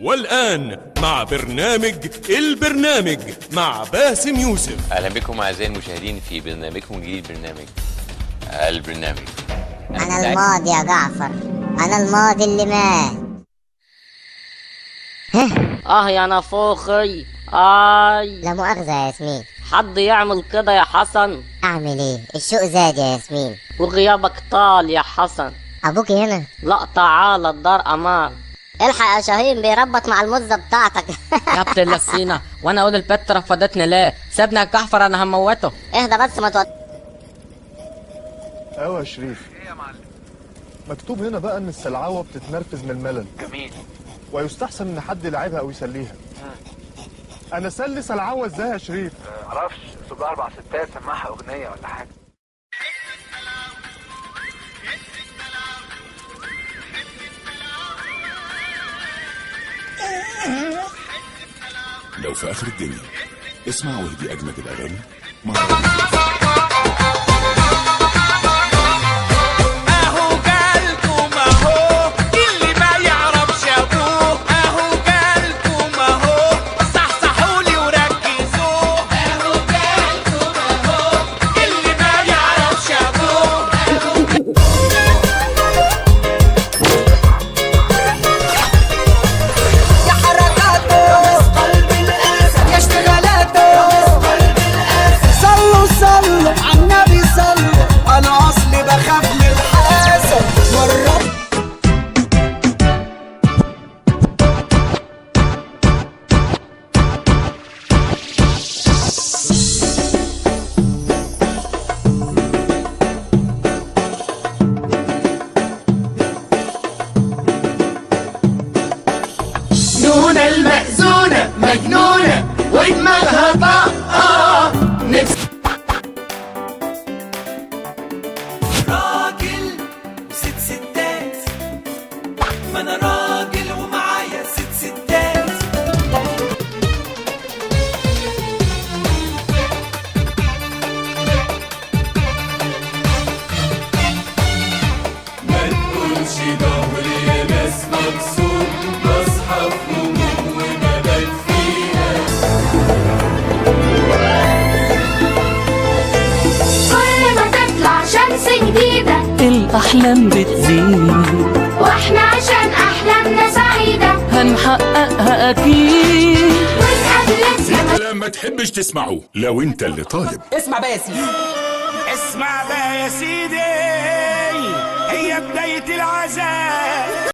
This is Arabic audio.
والآن مع برنامج البرنامج مع باسم يوسف. أهلا بكم أعزائي المشاهدين في برنامجكم الجديد، برنامج البرنامج. أنا الماضي يا جعفر، أنا الماضي اللي مات. يا نافوخي. لا مؤاخذة يا ياسمين. حد يعمل كده يا حسن؟ أعمل إيه؟ الشوق زاد يا ياسمين. وغيابك طال يا حسن. أبوكي هنا؟ لا تعال الدار أمان. الحق يا شاهين بيربط مع المزة بتاعتك. يا ابن اللسينة، وانا اقول البت رفضتني ليه؟ سيبني يا جعفر انا هموته. اهدى بس ما توت. ايوه يا شريف. ايه يا معلم؟ مكتوب هنا بقى ان السلعوه بتتنرفز من الملل، جميل. ويستحسن ان حد يلعبها او يسليها. انا اسلي سلعوه ازاي يا شريف؟ معرفش، صوت 4 ستات سمعها اغنيه ولا حاجه. لو في آخر الدنيا اسمع واهدي أجمد الأغاني. المأذونة مجنونة ودماغها طاقة راجل وست ستات، ما أنا راجل ومعايا ست ستات. ما تقولش ضهري يا ناس مكسور، بصحى في هموم وببات فيها. كل ما تطلع شمس جديدة الأحلام بتزيد، واحنا عشان أحلامنا سعيدة هنحققها أكيد. ونقابلك لما تحبش تسمعه لو انت اللي طالب. اسمع بقى يا سيدي، اسمع بقى يا سيدي، هي بداية العذاب.